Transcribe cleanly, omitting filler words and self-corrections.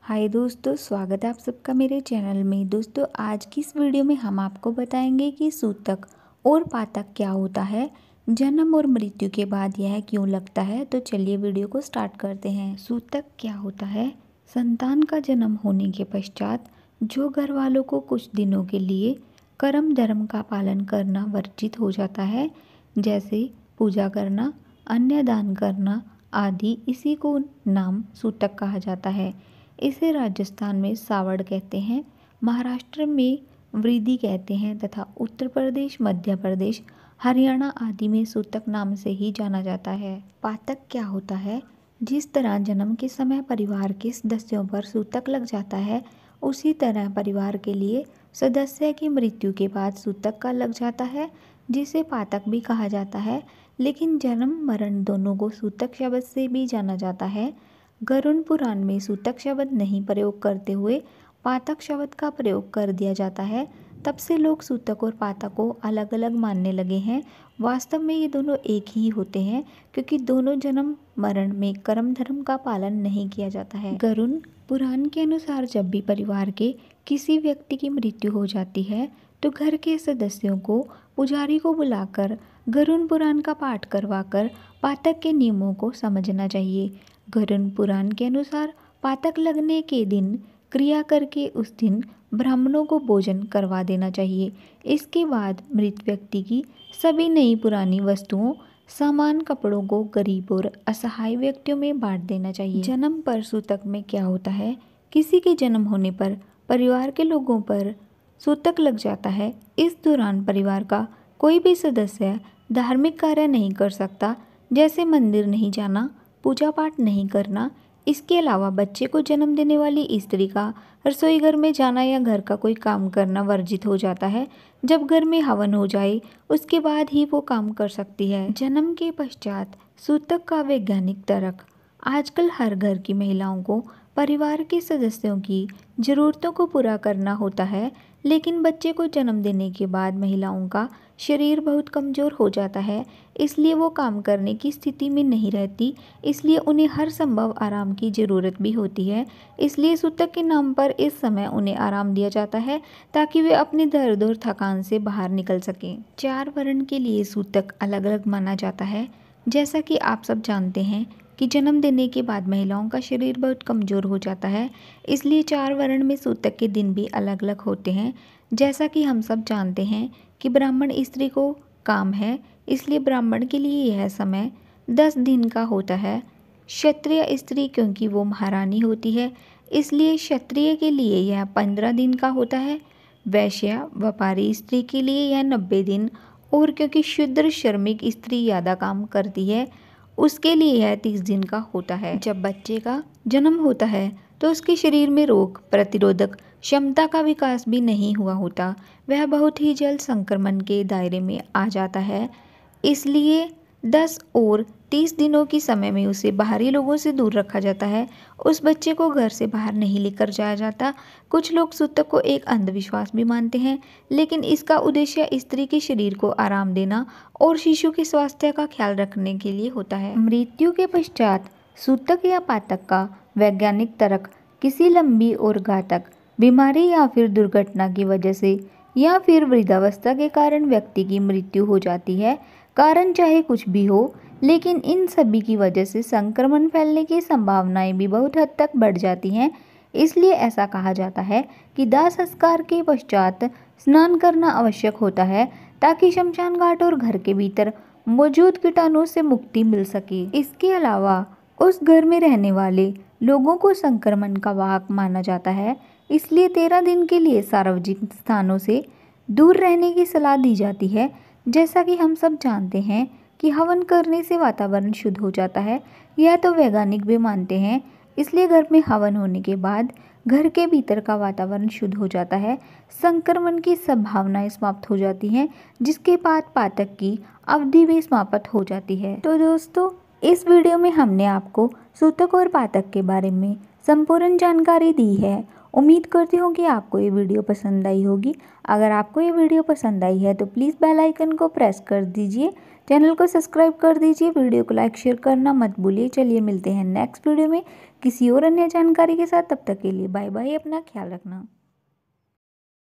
हाय दोस्तों, स्वागत है आप सबका मेरे चैनल में। दोस्तों, आज की इस वीडियो में हम आपको बताएंगे कि सूतक और पातक क्या होता है, जन्म और मृत्यु के बाद यह क्यों लगता है। तो चलिए वीडियो को स्टार्ट करते हैं। सूतक क्या होता है? संतान का जन्म होने के पश्चात जो घर वालों को कुछ दिनों के लिए कर्म धर्म का पालन करना वर्जित हो जाता है, जैसे पूजा करना, अन्य दान करना आदि, इसी को नाम सूतक कहा जाता है। इसे राजस्थान में सावड़ कहते हैं, महाराष्ट्र में वृद्धि कहते हैं तथा उत्तर प्रदेश, मध्य प्रदेश, हरियाणा आदि में सूतक नाम से ही जाना जाता है। पातक क्या होता है? जिस तरह जन्म के समय परिवार के सदस्यों पर सूतक लग जाता है, उसी तरह परिवार के लिए सदस्य की मृत्यु के बाद सूतक का लग जाता है, जिसे पातक भी कहा जाता है। लेकिन जन्म मरण दोनों को सूतक शब्द से भी जाना जाता है। गरुड़ पुराण में सूतक शब्द नहीं प्रयोग करते हुए पातक शब्द का प्रयोग कर दिया जाता है। तब से लोग सूतक और पातक को अलग अलग मानने लगे हैं। वास्तव में ये दोनों एक ही होते हैं, क्योंकि दोनों जन्म मरण में कर्म धर्म का पालन नहीं किया जाता है। गरुड़ पुराण के अनुसार जब भी परिवार के किसी व्यक्ति की मृत्यु हो जाती है, तो घर के सदस्यों को पुजारी को बुलाकर गरुड़ पुराण का पाठ करवाकर पातक के नियमों को समझना चाहिए। गरुड़ पुराण के अनुसार पातक लगने के दिन क्रिया करके उस दिन ब्राह्मणों को भोजन करवा देना चाहिए। इसके बाद मृत व्यक्ति की सभी नई पुरानी वस्तुओं, सामान, कपड़ों को गरीब और असहाय व्यक्तियों में बांट देना चाहिए। जन्म पर सूतक में क्या होता है? किसी के जन्म होने पर परिवार के लोगों पर सूतक लग जाता है। इस दौरान परिवार का कोई भी सदस्य धार्मिक कार्य नहीं कर सकता, जैसे मंदिर नहीं जाना, पूजा पाठ नहीं करना। इसके अलावा बच्चे को जन्म देने वाली स्त्री का रसोई घर में जाना या घर का कोई काम करना वर्जित हो जाता है। जब घर में हवन हो जाए, उसके बाद ही वो काम कर सकती है। जन्म के पश्चात सूतक का वैज्ञानिक तर्क। आजकल हर घर की महिलाओं को परिवार के सदस्यों की ज़रूरतों को पूरा करना होता है, लेकिन बच्चे को जन्म देने के बाद महिलाओं का शरीर बहुत कमज़ोर हो जाता है, इसलिए वो काम करने की स्थिति में नहीं रहती। इसलिए उन्हें हर संभव आराम की ज़रूरत भी होती है। इसलिए सूतक के नाम पर इस समय उन्हें आराम दिया जाता है, ताकि वे अपने दर्द और थकान से बाहर निकल सकें। 4 वर्ण के लिए सूतक अलग अलग माना जाता है। जैसा कि आप सब जानते हैं कि जन्म देने के बाद महिलाओं का शरीर बहुत कमज़ोर हो जाता है, इसलिए 4 वर्ण में सूतक के दिन भी अलग अलग होते हैं। जैसा कि हम सब जानते हैं कि ब्राह्मण स्त्री को काम है, इसलिए ब्राह्मण के लिए यह समय 10 दिन का होता है। क्षत्रिय स्त्री, क्योंकि वो महारानी होती है, इसलिए क्षत्रिय के लिए यह 15 दिन का होता है। वैश्य व्यापारी स्त्री के लिए यह 90 दिन, और क्योंकि शूद्र श्रमिक स्त्री ज़्यादा काम करती है, उसके लिए यह 30 दिन का होता है। जब बच्चे का जन्म होता है तो उसके शरीर में रोग प्रतिरोधक क्षमता का विकास भी नहीं हुआ होता, वह बहुत ही जल्द संक्रमण के दायरे में आ जाता है। इसलिए 10 और 30 दिनों की समय में उसे बाहरी लोगों से दूर रखा जाता है। उस बच्चे को घर से बाहर नहीं लेकर जाया जाता। कुछ लोग सूतक को एक अंधविश्वास भी मानते हैं, लेकिन इसका उद्देश्य स्त्री के शरीर को आराम देना और शिशु के स्वास्थ्य का ख्याल रखने के लिए होता है। मृत्यु के पश्चात सूतक या पातक का वैज्ञानिक तर्क किसी लंबी और घातक बीमारी या फिर दुर्घटना की वजह से या फिर वृद्धावस्था के कारण व्यक्ति की मृत्यु हो जाती है। कारण चाहे कुछ भी हो, लेकिन इन सभी की वजह से संक्रमण फैलने की संभावनाएं भी बहुत हद तक बढ़ जाती हैं। इसलिए ऐसा कहा जाता है कि दाह संस्कार के पश्चात स्नान करना आवश्यक होता है, ताकि शमशान घाट और घर के भीतर मौजूद कीटाणुओं से मुक्ति मिल सके। इसके अलावा उस घर में रहने वाले लोगों को संक्रमण का वाहक माना जाता है, इसलिए 13 दिन के लिए सार्वजनिक स्थानों से दूर रहने की सलाह दी जाती है। जैसा कि हम सब जानते हैं कि हवन करने से वातावरण शुद्ध हो जाता है, यह तो वैज्ञानिक भी मानते हैं। इसलिए घर में हवन होने के बाद घर के भीतर का वातावरण शुद्ध हो जाता है, संक्रमण की संभावनाएं समाप्त हो जाती हैं, जिसके बाद पातक की अवधि भी समाप्त हो जाती है। तो दोस्तों, इस वीडियो में हमने आपको सूतक और पातक के बारे में संपूर्ण जानकारी दी है, उम्मीद करती हूँ कि आपको ये वीडियो पसंद आई होगी। अगर आपको ये वीडियो पसंद आई है तो प्लीज़ बेल आइकन को प्रेस कर दीजिए, चैनल को सब्सक्राइब कर दीजिए, वीडियो को लाइक शेयर करना मत भूलिए। चलिए मिलते हैं नेक्स्ट वीडियो में किसी और अन्य जानकारी के साथ। तब तक के लिए बाय बाय, अपना ख्याल रखना।